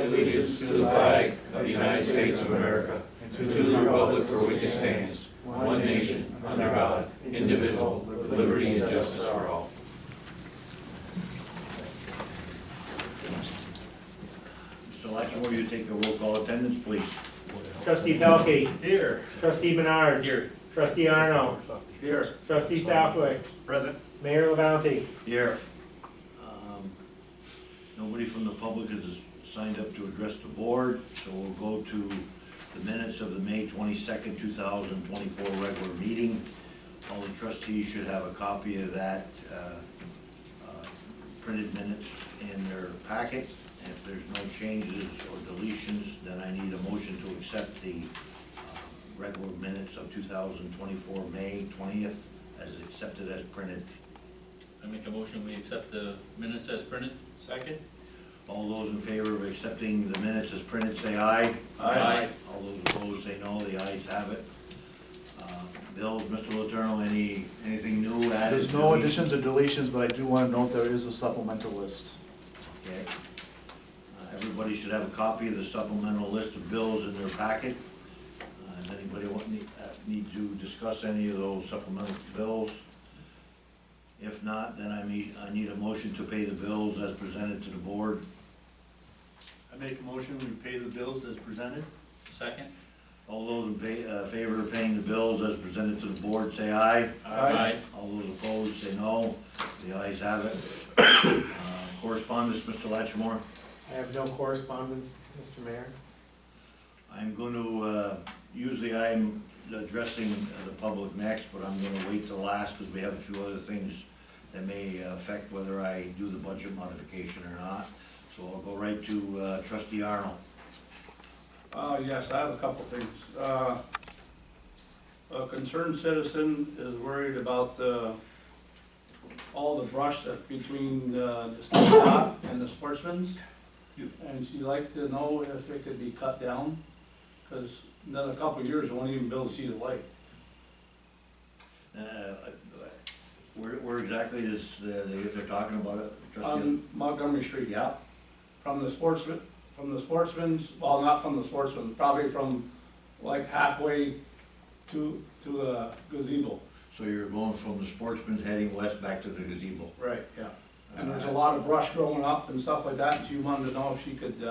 allegiance to the flag of the United States of America and to the republic for which it stands, one nation, under God, indivisible, with liberty and justice for all. Mr. Latchmore, will you take a roll call attendance, please? Trustee Pelkey. Here. Trustee Menard. Here. Trustee Arno. Here. Trustee Southwick. Present. Mayor LaBounty. Here. Nobody from the public has signed up to address the board, so we'll go to the minutes of the May 22nd, 2024 regular meeting. All the trustees should have a copy of that printed minutes in their packet. And if there's no changes or deletions, then I need a motion to accept the regular minutes of 2024, May 20th, as accepted as printed. I make a motion, we accept the minutes as printed. Second. All those in favor of accepting the minutes as printed, say aye. Aye. All those opposed, say no. The ayes have it. Bills, Mr. Letourneau, anything new added? There's no additions or deletions, but I do want to note there is a supplemental list. Okay. Everybody should have a copy of the supplemental list of bills in their packet. Does anybody need to discuss any of those supplemental bills? If not, then I need a motion to pay the bills as presented to the board. I make a motion, we pay the bills as presented. Second. All those in favor of paying the bills as presented to the board, say aye. Aye. All those opposed, say no. The ayes have it. Correspondence, Mr. Latchmore. I have no correspondence, Mr. Mayor. I'm going to, usually I'm addressing the public next, but I'm going to wait till last because we have a few other things that may affect whether I do the budget modification or not. So I'll go right to Trustee Arnold. Yes, I have a couple things. A concerned citizen is worried about all the brush that's between the state lot and the sportsman's. And she'd like to know if it could be cut down, because another couple of years, we won't even be able to see the light. Where exactly is they're talking about it? Trustee? On Montgomery Street. Yeah. From the sportsman's, well, not from the sportsman's, probably from like halfway to the gazebo. So you're going from the sportsman's heading west back to the gazebo? Right, yeah. And there's a lot of brush growing up and stuff like that, and she wanted to know if she could,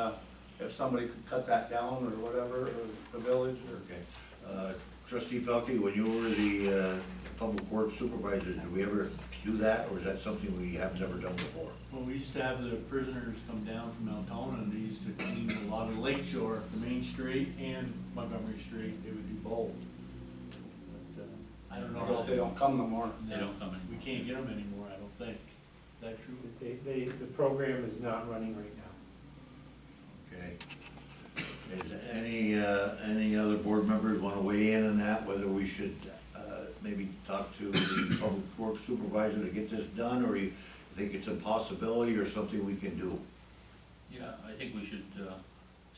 if somebody could cut that down or whatever, or the village, or. Okay. Trustee Pelkey, when you were the public works supervisor, did we ever do that, or is that something we have never done before? Well, we used to have the prisoners come down from Altona, and they used to clean a lot of Lake Shore, the main street and Montgomery Street. They would do both. But I don't I guess they know. don't come no more. They don't come We anymore. can't get them anymore, I don't think. Is that true? The program is not running right now. Okay. Is any other board members want to weigh in on that, whether we should maybe talk to the public works supervisor to get this done, or you think it's a possibility or something we can do? Yeah, I think we should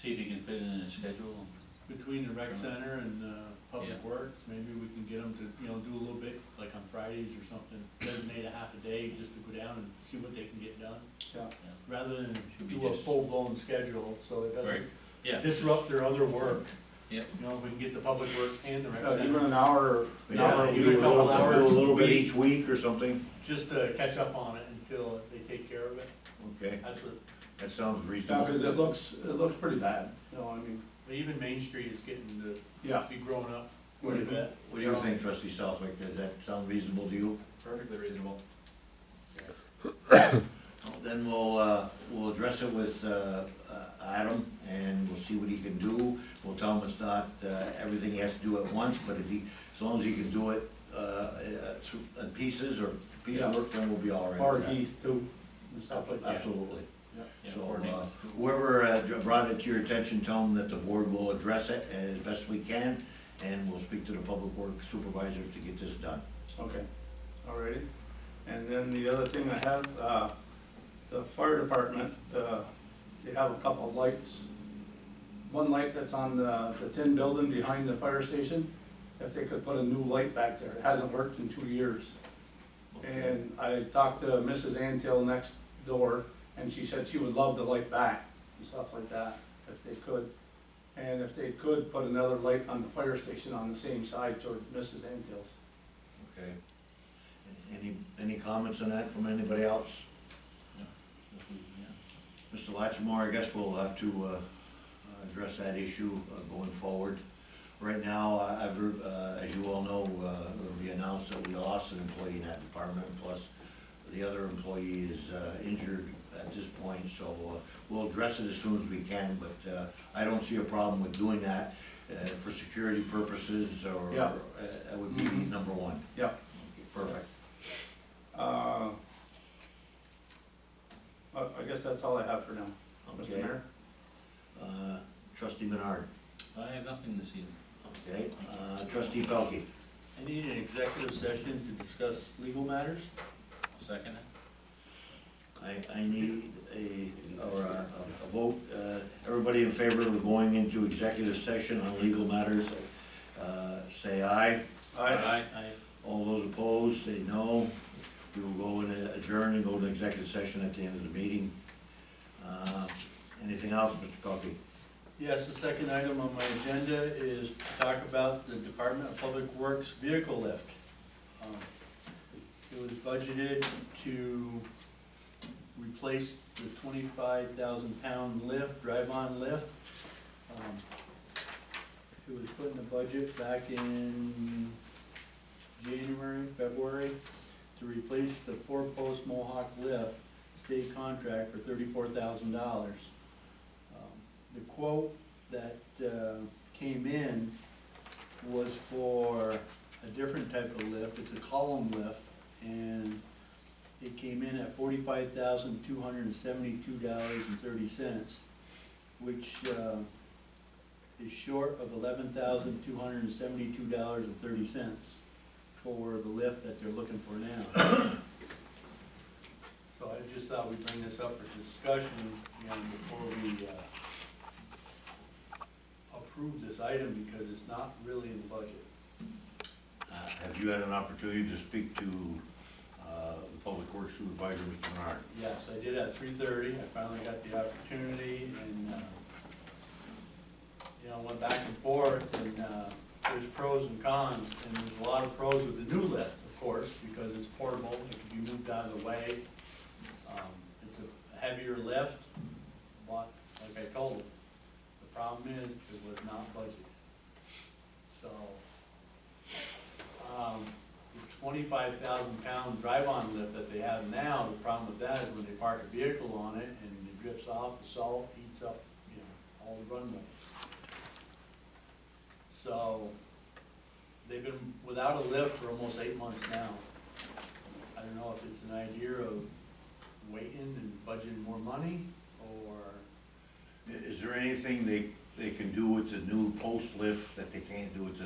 see if he can fit it in his schedule. Between the rec center and public Yeah. works, maybe we can get them to, do a little bit, like on Fridays or something, designate a half a day just to go down and see what they can get done. Yeah. Rather than Should be do a just- full-blown schedule, so it Right. doesn't Yeah. disrupt their other work. Yep. If we can get the public works and the rec Even center, an hour, Yeah, maybe do a couple do hours a little a bit week. each week or something? just to catch up on it until they take care of it. Okay, That's what, that sounds yeah, reasonable. because it looks pretty bad, I mean, even Main Street is getting to yeah. be growing up What quite a do you- bit. What do you think, Trustee Southwick? Does that sound reasonable to you? Perfectly reasonable. Well, then we'll address it with Adam, and we'll see what he can do. We'll tell him it's not everything he has to do at once, but as long as he can do it in pieces or piece of work, then we'll be all right Or with that. Heath too, and stuff like that. Absolutely. Yeah, So coordinate. whoever brought it to your attention, tell them that the board will address it as best we can, and we'll speak to the public works supervisor to get this done. Okay, alrighty. And then the other thing I have, the fire department, they have a couple of lights. One light that's on the tin building behind the fire station, if they could put a new light back there. It hasn't worked in 2 years. And I talked to Mrs. Antill next door, and she said she would love the light back. and stuff like that, if they could. And if they could, put another light on the fire station on the same side toward Mrs. Antil's. Okay. Any comments on that from anybody else? Yeah. Mr. Latchmore, I guess we'll have to address that issue going forward. Right now, as you all know, we announced that we lost an employee in that department, plus the other employee is injured at this point, so we'll address it as soon as we can, but I don't see a problem with doing that for security purposes, or Yeah. That would be number one. Yeah. Okay, perfect. I guess that's all I have for now, Mr. Okay. Mayor. Trustee Menard. I have nothing this evening. Okay. Trustee Pelkey. I need an executive session to discuss legal matters. I'll second it. I need a vote. Everybody in favor of going into executive session on legal matters, say aye. Aye. All those opposed, say no. We will go in adjourn and go into executive session at the end of the meeting. Anything else, Mr. Pelkey? Yes, the second item on my agenda is to talk about the Department of Public Works vehicle lift. It was budgeted to replace the 25,000-pound lift, drive-on lift. It was put in the budget back in January, February, to replace the four-post Mohawk lift, state contract for $34,000. The quote that came in was for a different type of lift. It's a column lift, and it came in at $45,272.30, which is short of $11,272.30 for the lift that they're looking for now. So I just thought we'd bring this up for discussion, before we approve this item, because it's not really in the budget. Have you had an opportunity to speak to the Public Works Supervisor, Mr. Menard? Yes, I did at 3:30, I finally got the opportunity, and, went back and forth, and there's pros and cons, and there's a lot of pros with the new lift, of course, because it's portable, it can be moved out of the way. It's a heavier lift, but, like I told him, the problem is, it was not budgeted. So, the 25,000-pound drive-on lift that they have now, the problem with that is when they park a vehicle on it and it drips off, the salt eats up, all the runways. So, they've been without a lift for almost 8 months now. I don't know if it's an idea of waiting and budgeting more money, or... Is there anything they can do with the new post lift that they can't do with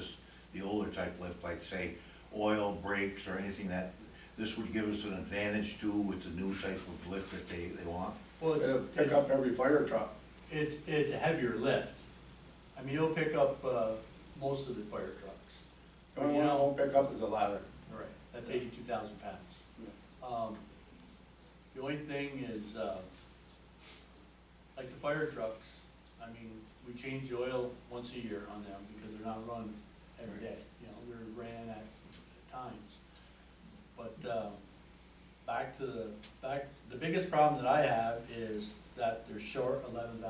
the older type lift, like say oil, brakes, or anything that this would give us an advantage to with the new type of lift that they want? Well, It'll pick up every fire truck. it's a heavier lift. I mean, it'll pick up most of the fire trucks. The only one I won't pick up is a ladder. Right, that's 82,000 pounds. The only thing is, like the fire trucks, I mean, we change the oil once a year on them because they're not run every day. They're ran at times. But the biggest problem that I have is that they're short $11,000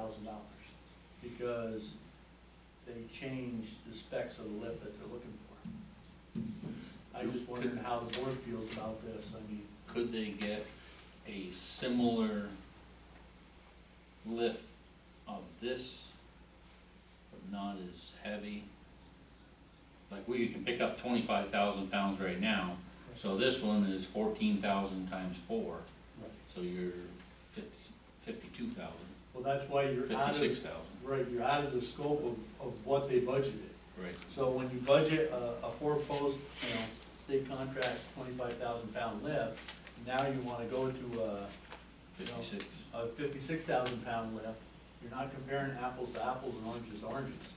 because they changed the specs of the lift that they're looking for. I just wondered how the board feels about this. I mean, Could they get a similar lift of this, but not as heavy? Like we can pick up 25,000 pounds right now, so this one is 14,000 times 4, right. so you're 52,000, Well, that's why you're out of, 56,000. right, you're out of the scope of what they budgeted. Right. So when you budget a four-post, state contract 25,000-pound lift, now you wanna go to a 56. a 56,000-pound lift, you're not comparing apples to apples and oranges to oranges.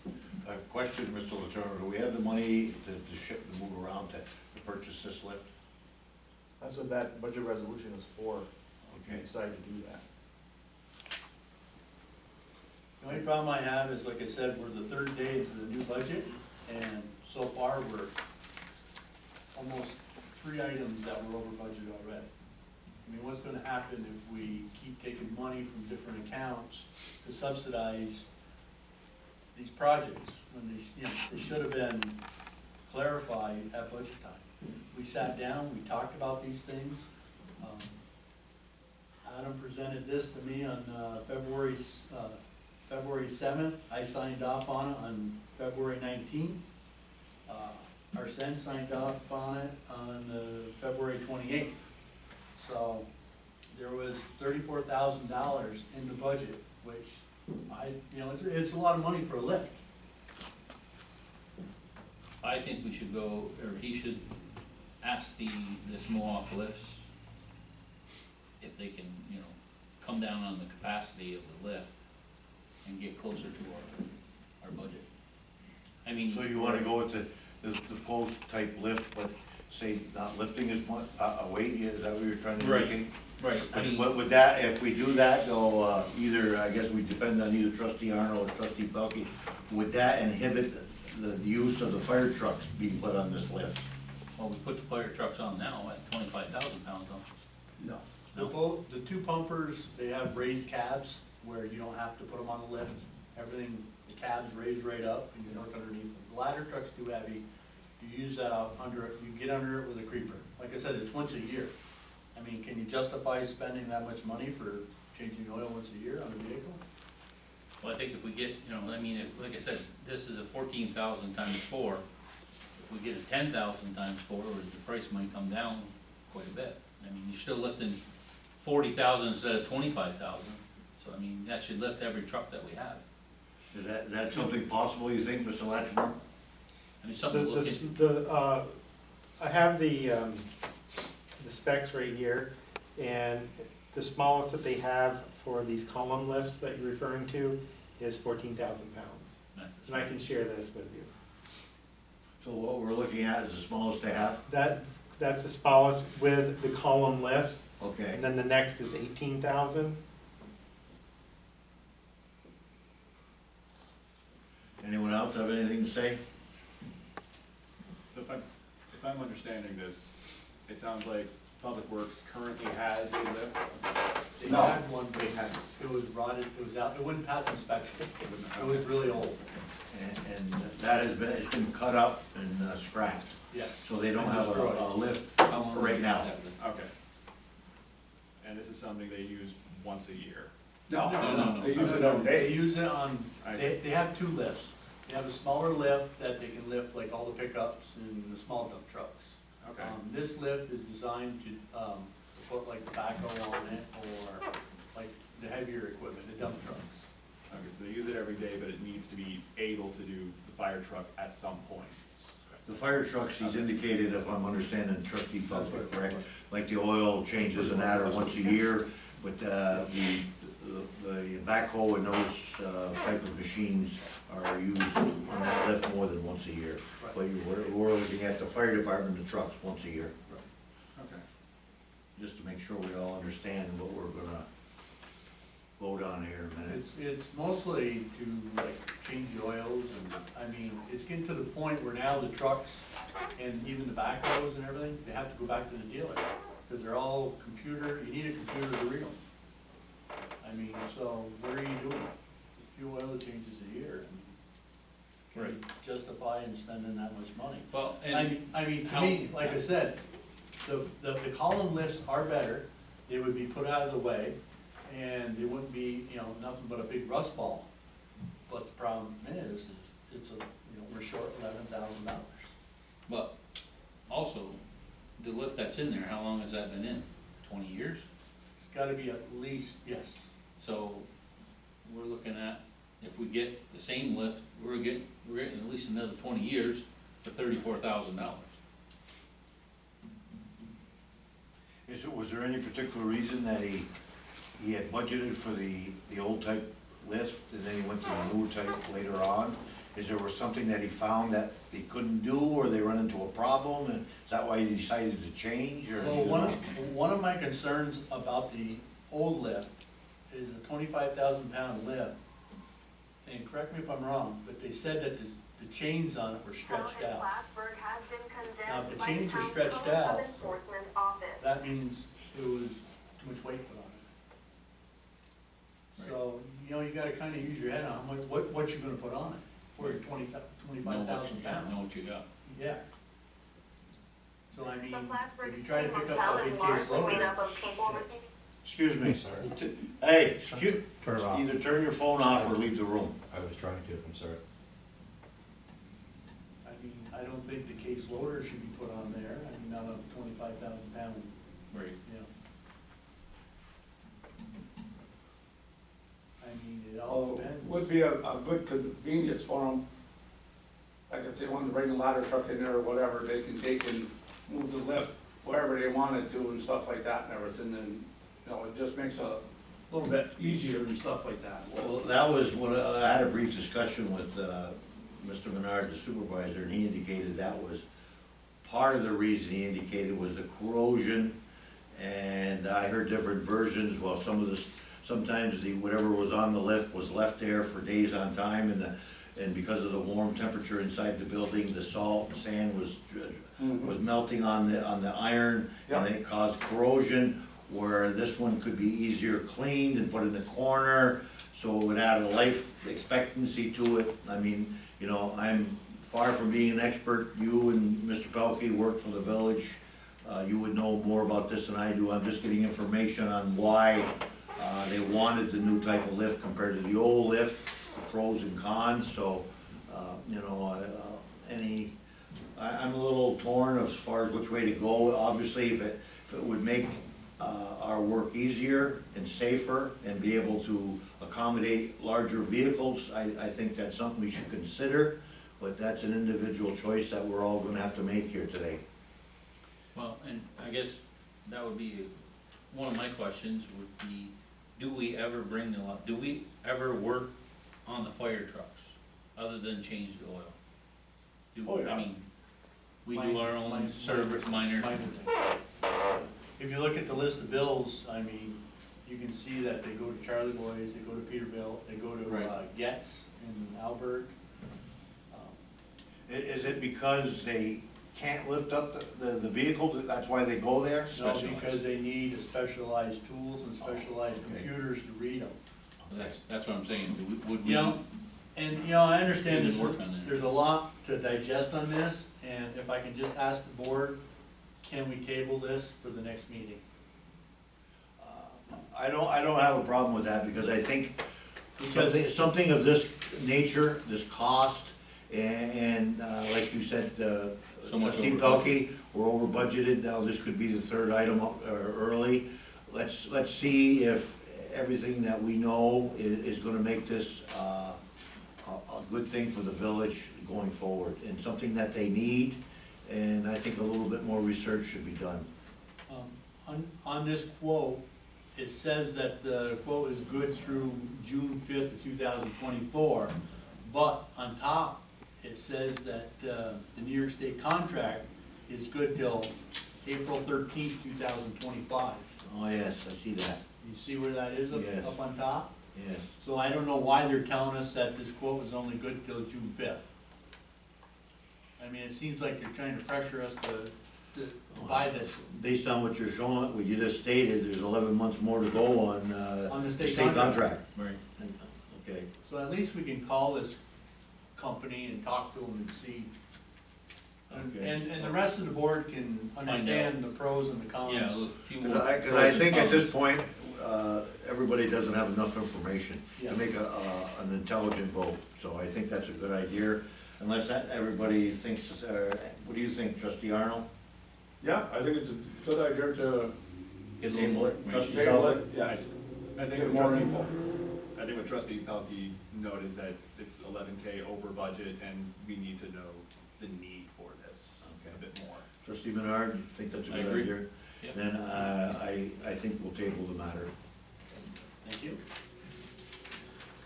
Question, Mr. Letourneau, do we have the money to ship, to move around to purchase this lift? That's what that budget resolution is for, if you Okay. decide to do that. problem I have is, like I said, we're the third day into the new budget, and so far, we're almost 3 items that were over budget already. I mean, what's gonna happen if we keep taking money from different accounts to subsidize these projects, when they, you know, they should have been clarified at budget time? We sat down, we talked about these things. Adam presented this to me on February 7th. I signed off on it on February 19th. Arsen signed off on it on February 28th. So there was $34,000 in the budget, which it's a lot of money for a lift. I think we should go, or he should ask this Mohawk lifts if they can, come down on the capacity of the lift and get closer to our budget. I mean. So you wanna go with the post type lift, but say not lifting as much, a weight, is that what you're trying to Right. indicate? Right, I mean. But with that, if we do that, though, either, I guess we depend on either trustee Arnold or trustee Pelkey, would that inhibit the use of the fire trucks being put on this lift? Well, we put the fire trucks on now at 25,000 pounds on. No. The two pumpers, they have raised cabs where you don't have to put them on the lift. Everything, the cab's raised right up and you look underneath them. The ladder truck's too heavy. You use that out under it, you get under it with a creeper. Like I said, it's once a year. I mean, can you justify spending that much money for changing oil once a year on a vehicle? Well, I think if we get, like I said, this is a 14,000 times 4. If we get a 10,000 times 4, the price might come down quite a bit. I mean, you're still lifting 40,000 instead of 25,000. So, I mean, that should lift every truck that we have. Is that something possible, you think, Mr. Latchmore? I mean, something to look at. I have the specs right here, and the smallest that they have for these column lifts that you're referring to is 14,000 pounds. And I can share this with you. So what we're looking at is the smallest they have? That's the smallest with the column lifts, Okay. and then the next is 18,000. Anyone else have anything to say? So if I'm understanding this, it sounds like Public Works currently has a lift. They had one, but it was rotted, it was out, it wouldn't pass inspection. It was really old. And that it's been cut up and scrapped, Yes. so they don't have a lift How long right do we now. have that? Okay. And this is something they use once a year. No. They use it every day. They use it on, I they have two lifts. They have a smaller lift that they can lift like all the pickups and the small dump trucks. Okay. This lift is designed to put like tobacco on it or like the heavier equipment, the dump trucks. Okay, so they use it every day, but it needs to be able to do the fire truck at some point. The fire trucks, he's indicated, if I'm understanding trustee Pelkey correct, like the oil changes and that are once a year, but the backhoe and those type of machines are used on that lift more than once a year. Right. But we're looking at the fire department, the trucks once a year, Okay. just to make sure we all understand what we're gonna vote on here in a minute. It's mostly to like change the oils and, I mean, it's getting to the point where now the trucks and even the backhoes and everything, they have to go back to the dealer. Cause they're all computer, you need a computer to read them. I mean, so what are you doing? A few oil changes a year. Can you justify in spending that much money? Well, I mean, to how- me, like I said, the column lifts are better, they would be put out of the way, and they wouldn't be, nothing but a big rust ball. But the problem is we're short $11,000. but also, the lift that's in there, how long has that been in? 20 years? It's gotta be at least, yes, So we're looking at, if we get the same lift, we're getting at least another 20 years for $34,000. Was there any particular reason that he had budgeted for the old type lift, and then he went to the newer type later on? Is there was something that he found that he couldn't do, or they run into a problem, and is that why he decided to change, or? well, one of my concerns about the old lift is a 25,000 pound lift. correct me if I'm wrong, but they said that the chains on it were stretched out. Now, if the chains are stretched out, that means it was too much weight put on it. So, you know, you gotta kinda use your head on how much, what you're gonna put on it for your 25,000 pounds. Know what you got. Yeah. So I mean, The Plattsburgh if you try to pick Motel up a is big case largely made loader, up of people receiving. Excuse me. Hey, either turn your phone off or leave the room. I was trying to, I'm sorry. I mean, I don't think the case loader should be put on there, I mean, not a 25,000 pound, Right. you know. I mean, it all Well, depends. would be a good convenience for them. Like if they wanted to bring a ladder truck in there or whatever, they can take and move the lift wherever they wanted to and stuff like that and everything, and, you know, it just makes a little bit easier and stuff like that. Well, that was what, I had a brief discussion with, Mr. Menard, the supervisor, and he indicated that was part of the reason he indicated was the corrosion. And I heard different versions, well, sometimes whatever was on the lift was left there for days on time, and because of the warm temperature inside the building, the salt and sand was melting on the iron, and it caused corrosion, where this one could be easier cleaned and put in the corner, so it would add a life expectancy to it. I mean, you know, I'm far from being an expert. You and Mr. Pelkey work for the village. You would know more about this than I do. I'm just getting information on why they wanted the new type of lift compared to the old lift, the pros and cons, so, you know, I'm a little torn as far as which way to go. Obviously, if it would make our work easier and safer and be able to accommodate larger vehicles, I think that's something we should consider, but that's an individual choice that we're all gonna have to make here today. Well, and I guess that would be, one of my questions would be, do we ever work on the fire trucks, other than change the oil? Oh, yeah. I mean, we do our own service minor. Minor things. If you look at the list of bills, I mean, you can see that they go to Charlie Boys, they go to Peterbilt, they go to Right. Getz in Alberg. Is it because they can't lift up the vehicle, that's why they go there? No, because they need specialized tools and specialized okay. computers to read them. That's what I'm saying, would we? You know, and, you know, I understand Didn't this, work on that. there's a lot to digest on this, and if I can just ask the board, can we table this for the next meeting? I don't have a problem with that, because I think Because- something of this nature, this cost, and like you said, So much Trustee over Pelkey, we're over budgeted, now this could be the third item early. Let's see if everything that we know is gonna make this a good thing for the village going forward, and something that they need, and I think a little bit more research should be done. On this quote, it says that the quote is good through June 5th of 2024, but on top, it says that the New York State contract is good till April 13th, 2025. Oh, yes, I see that, You see where that is Yes. up on top? yes. So I don't know why they're telling us that this quote is only good till June 5th. I mean, it seems like they're trying to pressure us to buy this. Based on what you're showing, what you just stated, there's 11 months more to go on On the the state state contract. Right. Okay, So at least we can call this company and talk to them and see. Okay. And the rest of the board can understand the pros and the cons. Yeah, a few more. because I think at this point, everybody doesn't have enough information Yeah. to make an intelligent vote, so I think that's a good idea, unless everybody thinks, what do you think, Trustee Arnold? Yeah, I think it's a good idea to Get a little more Trustee information. take a Sullivan? look, yeah, I think get what more Trustee, info. I think what Trustee Pelkey noted is that it's 11K over budget, and we need to know the need for this Okay. a bit more. Trustee Menard, you think that's a I good agree. idea? Yep. Then I think we'll table the matter. Thank you.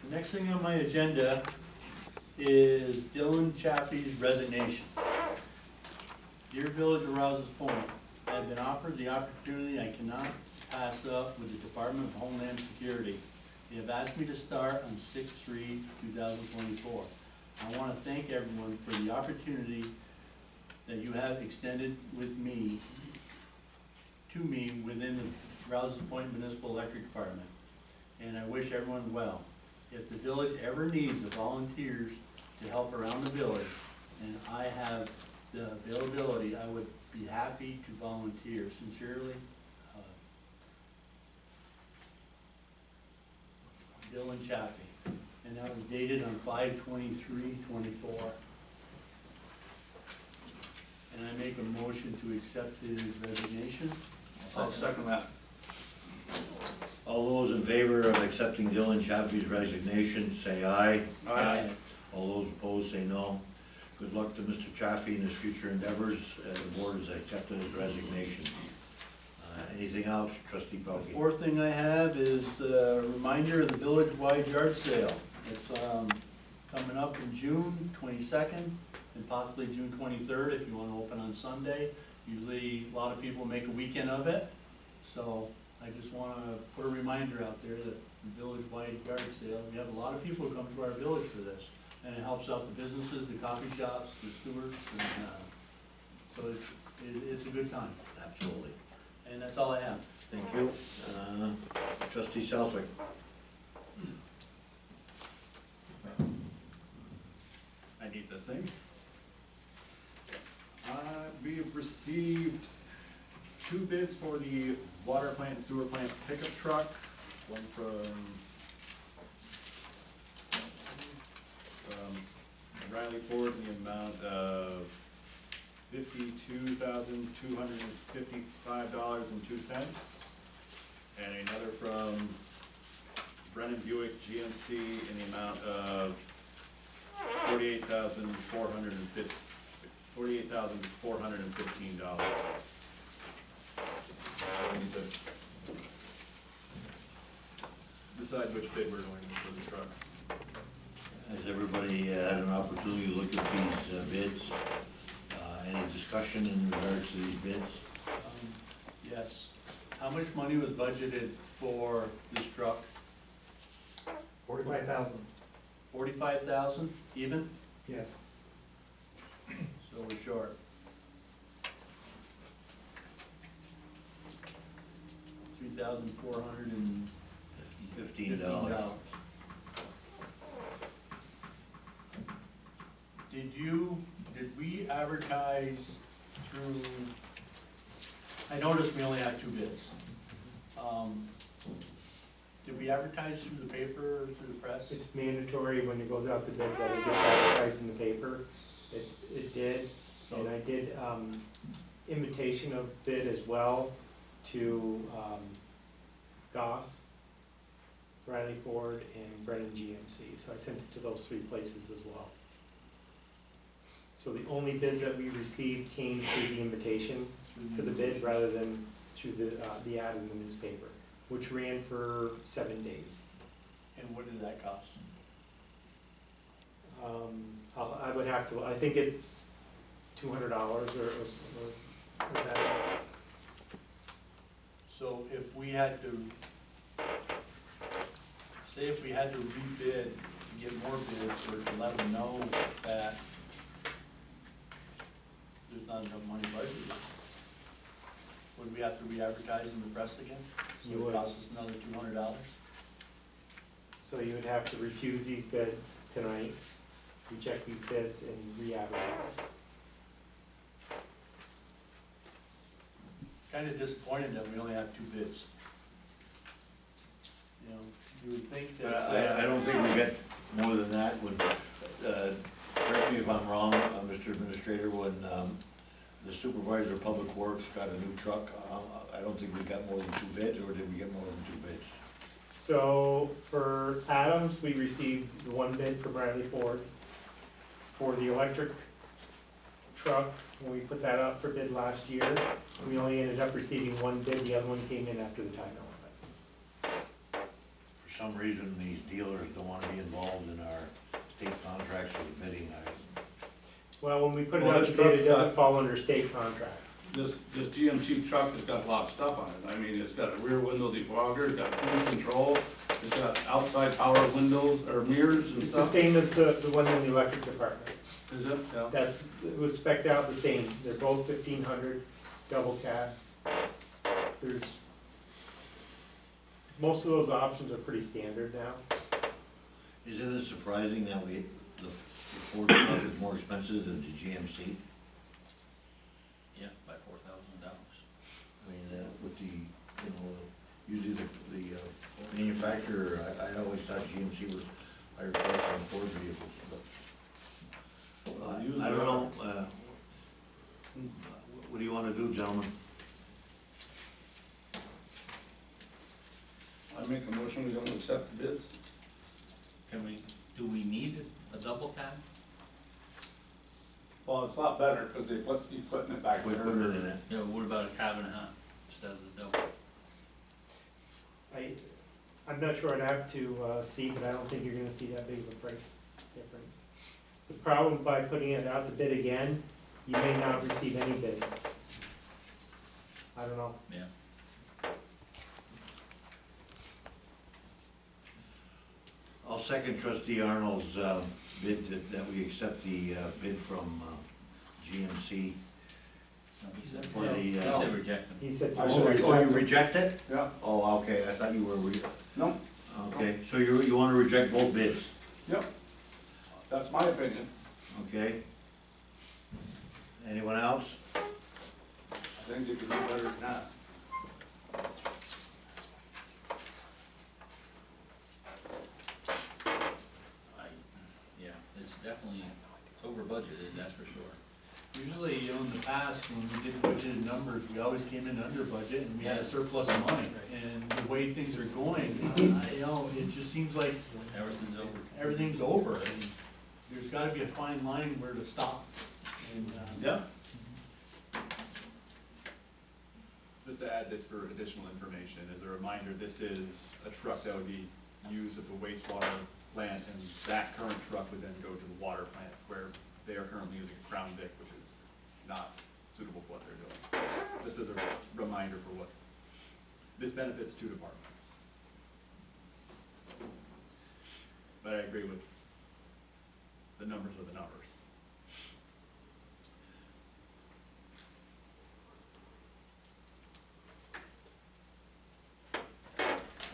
The next thing on my agenda is Dylan Chaffee's resignation. Dear Village of Rouses Point, I have been offered the opportunity I cannot pass up with the Department of Homeland Security. They have asked me to start on 6/3/2018. 2024. I want to thank everyone for the opportunity that you have extended with me, to me, within the Rouses Point Municipal Electric Department. And I wish everyone well. If the village ever needs the volunteers to help around the village, and I have the availability, I would be happy to volunteer. Sincerely, Dylan Chaffee. And that was dated on 5/23/24. And I make a motion to accept his resignation. I'll second that. All those in favor of accepting Dylan Chaffee's resignation, say aye. Aye. All those opposed, say no. Good luck to Mr. Chaffee in his future endeavors. The board has accepted his resignation. Anything else, trustee The Pelkey? fourth thing I have is a reminder of the village-wide yard sale. It's coming up in June 22nd and possibly June 23rd if you want to open on Sunday. Usually, a lot of people make a weekend of it, so I just want to put a reminder out there that the village-wide yard sale, we have a lot of people who come to our village for this, and it helps out the businesses, the coffee shops, the stewards, and so it's a good time, Absolutely. and that's all I have. Thank you. Trustee Southwick? I need this thing. We've received 2 bids for the water plant and sewer plant pickup truck, one from Riley Ford in the amount of $52,255.02, and another from Brennan Buick GMC in the amount of $48,415. We need to decide which bid we're going with for the truck. Has everybody had an opportunity to look at these bids? Any discussion in regards to these bids? Yes. How much money was budgeted for this truck? 45,000, 45,000 even? yes. So we're short. $3,415. $15. Did we advertise through, I noticed we only have 2 bids. Did we advertise through the paper, or through the press? It's mandatory when it goes out to bid that it gets advertised in the paper. It did, and I did invitation of bid as well to Goss, Riley Ford, and Brennan GMC. So I sent it to those 3 places as well. So the only bids that we received came through the invitation for the bid rather than through the ad in the newspaper, which ran for 7 days. And what did that cost? I would have to, I think it's $200 or that. So if we had to, say if we had to rebid to get more bids, or to let them know that there's not enough money budgeted, would we have to re-advertise in the press again? So You it would. costs us another $200? So you would have to refuse these bids tonight, reject these bids, and re-advertise. Kind of disappointed that we only have 2 bids. You know, you would think But that. I don't think we get more than that when, correct me if I'm wrong, Mr. Administrator, when the supervisor of public works got a new truck, I don't think we got more than 2 bids, or did we get more than 2 bids? So for Adams, we received the 1 bid for Bradley Ford. For the electric truck, when we put that up for bid last year, we only ended up receiving 1 bid, the other one came in after the time element. For some reason, these dealers don't want to be involved in our state contracts for the bidding. Well, when we put it Well, out this to bid, it truck's doesn't fall under state contract. This GMC truck has got a lot of stuff on it. I mean, it's got a rear window defogger, it's got cruise control, It's got outside power windows or mirrors and It's the stuff? same as the one in the electric department. Is it? Yeah. It was spec'd out the same, they're both 1,500, double cab. There's, most of those options are pretty standard now. Isn't it surprising that the Ford truck is more expensive than the GMC? Yeah, by $4,000. I mean, with the, you know, usually the manufacturer, I always thought GMC was higher price than Ford vehicles, but. I don't know, what do you wanna do, gentlemen? I make a motion, we don't accept the bids. Do we need a double cab? Well, it's a lot better, because they keep putting it back We're there. putting it in it. Yeah, what about a cab and a half instead of the double? I'm not sure, I'd have to see, but I don't think you're gonna see that big of a price difference. The problem by putting it out to bid again, you may not receive any bids. I don't know. Yeah. I'll second trustee Arnold's bid that we accept the bid from GMC No, he said, for the. he said reject them. He said, I Oh, should- you reject it? Yeah, Oh, okay, I thought you were, no, okay, so you wanna reject both bids, yep, that's my opinion. okay? Anyone else? I think you can do better than that. Yeah, it's definitely, it's over budgeted, that's for sure. Usually, you know, in the past, when we did budgeted numbers, we always came in under budget and we had a Yeah. surplus of money. And the way things are going, you know, it just seems like Everything's over. everything's over. And there's gotta be a fine line where to stop. And, Yeah. Just to add this for additional information, as a reminder, this is a truck that would be used at the wastewater plant, and that current truck would then go to the water plant, where they are currently using a Crown Vic, which is not suitable for what they're doing. Just as a reminder for what, this benefits two departments. But I agree with the numbers are the numbers.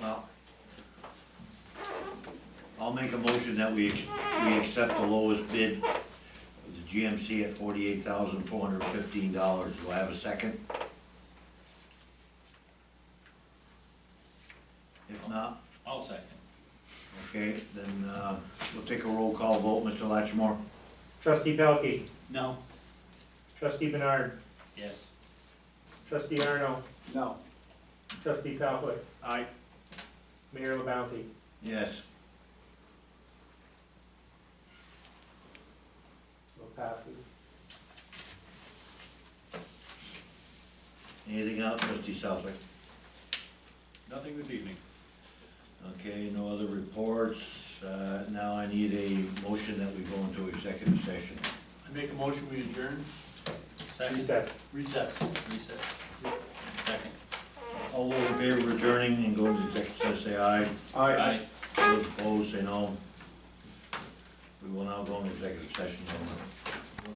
Well, I'll make a motion that we accept the lowest bid, of the GMC at $48,415. Do I have a second? If not, I'll second. okay, then, we'll take a roll call vote. Mr. Latchmore? trustee Pelkey, no, trustee Bernard, Yes. trustee Arno, No. trustee Southwick, I, Mayor LaBounty. Yes. So it passes. Anything else, trustee Southwick? Nothing this evening. Okay, no other reports. Now I need a motion that we go into executive session. I make a motion, we adjourn, Second. Recess. recess. Reset. Second. All those in favor of adjourning and going to executive session, say aye. Aye. Those opposed, say no. We will now go into executive session. Gentlemen.